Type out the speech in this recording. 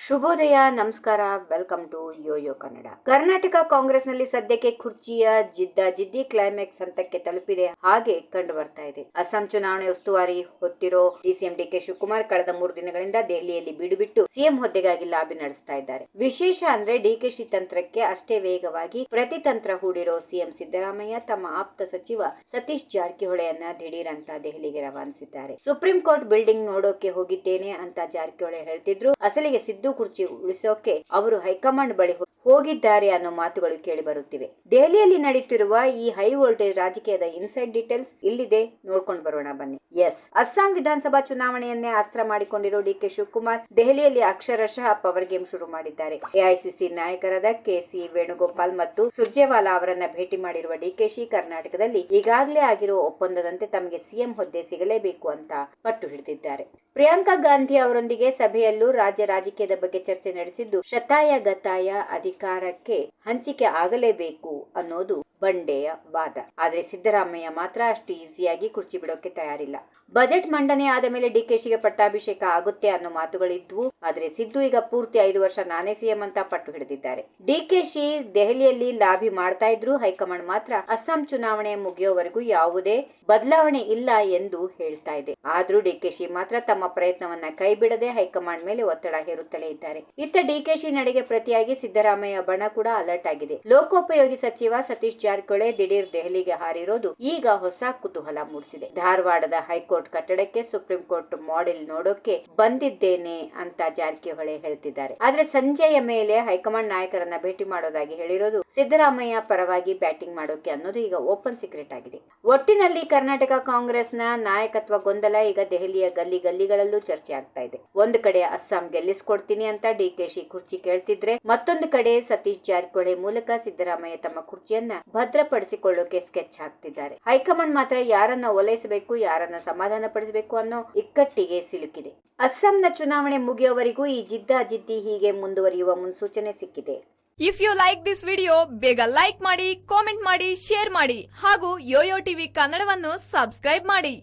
ಶುಭೋದಯ, ನಮಸ್ಕಾರ, welcome to YoYo Kannada. Karnataka ಕಾಂಗ್ರೆಸ್ನಲ್ಲಿ ಸದ್ಯಕ್ಕೆ ಕುರ್ಚಿಯ ಜಿದ್ದಿ ಕ್ಲೈಮ್ಯಾಕ್ಸ್ ಹಂತಕ್ಕೆ ತಲುಪಿದೆ ಹಾಗೆ ಕಂಡು ಬರ್ತಾ ಇದೆ. ಅಸ್ಸಾಂ ಚುನಾವಣೆ ಉಸ್ತುವಾರಿ ಹೊತ್ತಿರೋ ಡಿಸಿಎಂ ಡಿಕೆ ಶಿವಕುಮಾರ್ ಕಳೆದ 3 ದಿನಗಳಿಂದ ದೆಹಲಿಯಲ್ಲಿ ಬೀಡುಬಿಟ್ಟು ಸಿಎಂ ಹುದ್ದೆಗಾಗಿ ಲಾಬಿ ನಡೆಸ್ತಾ ಇದ್ದಾರೆ. ವಿಶೇಷ ಅಂದ್ರೆ ಡಿಕೆಶಿ ತಂತ್ರಕ್ಕೆ ಅಷ್ಟೇ ವೇಗವಾಗಿ ಪ್ರತಿತಂತ್ರ ಹೂಡಿರೋ ಸಿಎಂ ಸಿದ್ದರಾಮಯ್ಯ ತಮ್ಮ ಆಪ್ತ ಸಚಿವ ಸತೀಶ್ ಜಾರಕಿಹೊಳಿಯನ್ನ ದಿಢೀರ್ ಅಂತ ದೆಹಲಿಗೆ ರವಾನಿಸಿದ್ದಾರೆ. ಸುಪ್ರೀಂ ಕೋರ್ಟ್ ಬಿಲ್ಡಿಂಗ್ ನೋಡೋಕೆ ಹೋಗಿದ್ದೇನೆ ಅಂತ ಜಾರಕಿಹೊಳಿ ಹೇಳ್ತಿದ್ರು. ಅಸಲಿಗೆ ಸಿದ್ದು ಕುರ್ಚಿ ಉಳಿಸೋಕೆ ಅವರು ಹೈಕಮಾಂಡ್ ಬಳಿ ಹೋಗಿದ್ದಾರೆ ಅನ್ನೋ ಮಾತುಗಳು ಕೇಳಿ ಬರುತ್ತಿವೆ. ದೆಹಲಿಯಲ್ಲಿ ನಡೆಯುತ್ತಿರುವ ಈ ಹೈ ವೋಲ್ಟೇಜ್ ರಾಜಕೀಯದ ಇನ್ಸೈಡ್ ಡೀಟೇಲ್ಸ್ ಇಲ್ಲಿದೆ, ನೋಡ್ಕೊಂಡು ಬರೋಣ ಬನ್ನಿ. ಅಸ್ಸಾಂ ವಿಧಾನಸಭಾ ಚುನಾವಣೆಯನ್ನೇ ಅಸ್ತ್ರ ಮಾಡಿಕೊಂಡಿರೋ ಡಿಕೆ ಶಿವಕುಮಾರ್ ದೆಹಲಿಯಲ್ಲಿ ಅಕ್ಷರಶಃ ಪವರ್ ಗೇಮ್ ಶುರು ಮಾಡಿದ್ದಾರೆ. ಎಐಸಿಸಿ ನಾಯಕರಾದ ಕೆಸಿ ವೇಣುಗೋಪಾಲ್ ಮತ್ತು ಸುರ್ಜೇವಾಲಾ ಅವರನ್ನ ಭೇಟಿ ಮಾಡಿರುವ ಡಿಕೆಶಿ ಕರ್ನಾಟಕದಲ್ಲಿ ಈಗಾಗಲೇ ಆಗಿರೋ ಒಪ್ಪಂದದಂತೆ ತಮಗೆ ಸಿಎಂ ಹುದ್ದೆ ಸಿಗಲೇಬೇಕು ಅಂತ ಪಟ್ಟು ಹಿಡಿದಿದ್ದಾರೆ. ಪ್ರಿಯಾಂಕಾ ಗಾಂಧಿ ಅವರೊಂದಿಗೆ ಸಭೆಯಲ್ಲೂ ರಾಜ್ಯ ರಾಜಕೀಯದ ಬಗ್ಗೆ ಚರ್ಚೆ ನಡೆಸಿದ್ದು, ಶತಾಯ ಗತಾಯ ಅಧಿಕಾರಕ್ಕೆ ಹಂಚಿಕೆ ಆಗಲೇಬೇಕು ಅನ್ನೋದು ಬಂಡೆಯ ವಾದ. ಆದ್ರೆ ಸಿದ್ದರಾಮಯ್ಯ ಮಾತ್ರ ಅಷ್ಟು ಈಸಿಯಾಗಿ ಕುರ್ಚಿ ಬಿಡೋಕೆ ತಯಾರಿಲ್ಲ. ಬಜೆಟ್ ಮಂಡನೆ ಆದ ಮೇಲೆ ಡಿಕೆಶಿಗೆ ಪಟ್ಟಾಭಿಷೇಕ ಆಗುತ್ತೆ ಅನ್ನೋ ಮಾತುಗಳಿದ್ವು. ಆದ್ರೆ ಸಿದ್ದು ಈಗ ಪೂರ್ತಿ 5 ವರ್ಷ ನಾನೇ ಸಿಎಂ ಅಂತ ಪಟ್ಟು ಹಿಡಿದಿದ್ದಾರೆ. ಡಿಕೆಶಿ ದೆಹಲಿಯಲ್ಲಿ ಲಾಬಿ ಮಾಡ್ತಾ ಇದ್ರು. ಹೈಕಮಾಂಡ್ ಮಾತ್ರ ಅಸ್ಸಾಂ ಚುನಾವಣೆ ಮುಗಿಯೋವರೆಗೂ ಯಾವುದೇ ಬದಲಾವಣೆ ಇಲ್ಲ ಎಂದು ಹೇಳ್ತಾ ಇದೆ. ಆದ್ರೂ ಡಿಕೆಶಿ ಮಾತ್ರ ತಮ್ಮ ಪ್ರಯತ್ನವನ್ನ ಕೈ ಬಿಡದೆ ಹೈಕಮಾಂಡ್ ಮೇಲೆ ಒತ್ತಡ ಹೇರುತ್ತಲೇ ಇದ್ದಾರೆ. ಇತ್ತ ಡಿಕೆಶಿ ನಡೆಗೆ ಪ್ರತಿಯಾಗಿ ಸಿದ್ದರಾಮಯ್ಯ ಬಣ ಕೂಡ ಅಲರ್ಟ್ ಆಗಿದೆ. ಲೋಕೋಪಯೋಗಿ ಸಚಿವ ಸತೀಶ್ ಜಾರಕಿಹೊಳಿ ದಿಢೀರ್ ದೆಹಲಿಗೆ ಹಾರಿರೋದು ಈಗ ಹೊಸ ಕುತೂಹಲ ಮೂಡಿಸಿದೆ. ಧಾರವಾಡದ ಹೈಕೋರ್ಟ್ ಕಟ್ಟಡಕ್ಕೆ ಸುಪ್ರೀಂ ಕೋರ್ಟ್ ಮಾಡೆಲ್ ನೋಡೋಕೆ ಬಂದಿದ್ದೇನೆ ಅಂತ ಜಾರಕಿಹೊಳಿ ಹೇಳ್ತಿದ್ದಾರೆ. ಆದ್ರೆ ಸಂಜೆಯ ಮೇಲೆ ಹೈಕಮಾಂಡ್ ನಾಯಕರನ್ನ ಭೇಟಿ ಮಾಡೋದಾಗಿ ಹೇಳಿರೋದು ಸಿದ್ದರಾಮಯ್ಯ ಪರವಾಗಿ ಬ್ಯಾಟಿಂಗ್ ಮಾಡೋಕೆ ಅನ್ನೋದು ಈಗ ಓಪನ್ ಸೀಕ್ರೆಟ್ ಆಗಿದೆ. ಒಟ್ಟಿನಲ್ಲಿ ಕರ್ನಾಟಕ ಕಾಂಗ್ರೆಸ್ನ ನಾಯಕತ್ವ ಗೊಂದಲ ಈಗ ದೆಹಲಿಯ ಗಲ್ಲಿಗಳಲ್ಲೂ ಚರ್ಚೆ ಆಗ್ತಾ ಇದೆ. ಒಂದು ಕಡೆ ಅಸ್ಸಾಂ ಗೆಲ್ಲಿಸ್ಕೊಡ್ತೀನಿ ಅಂತ ಡಿಕೆಶಿ ಕುರ್ಚಿ ಕೇಳ್ತಿದ್ರೆ, ಮತ್ತೊಂದು ಕಡೆ ಸತೀಶ್ ಜಾರಕಿಹೊಳಿ ಮೂಲಕ ಸಿದ್ದರಾಮಯ್ಯ ತಮ್ಮ ಕುರ್ಚಿಯನ್ನ ಭದ್ರಪಡಿಸಿಕೊಳ್ಳೋಕೆ ಸ್ಕೆಚ್ ಹಾಕ್ತಿದ್ದಾರೆ. ಹೈಕಮಾಂಡ್ ಮಾತ್ರ ಯಾರನ್ನ ಓಲೈಸಬೇಕು, ಯಾರನ್ನ ಸಮಾಧಾನ ಪಡಿಸಬೇಕು ಅನ್ನೋ ಇಕ್ಕಟ್ಟಿಗೆ ಸಿಲುಕಿದೆ. ಅಸ್ಸಾಂನ ಚುನಾವಣೆ ಮುಗಿಯುವವರೆಗೂ ಈ ಜಿದ್ದಿ ಹೀಗೆ ಮುಂದುವರಿಯುವ ಮುನ್ಸೂಚನೆ ಸಿಕ್ಕಿದೆ. If you like this video, ಬೇಗ ಲೈಕ್ ಮಾಡಿ, ಕಾಮೆಂಟ್ ಮಾಡಿ, ಶೇರ್ ಮಾಡಿ ಹಾಗೂ ಯೋಯೋ ಟಿವಿ ಕನ್ನಡವನ್ನು ಸಬ್ಸ್ಕ್ರೈಬ್ ಮಾಡಿ.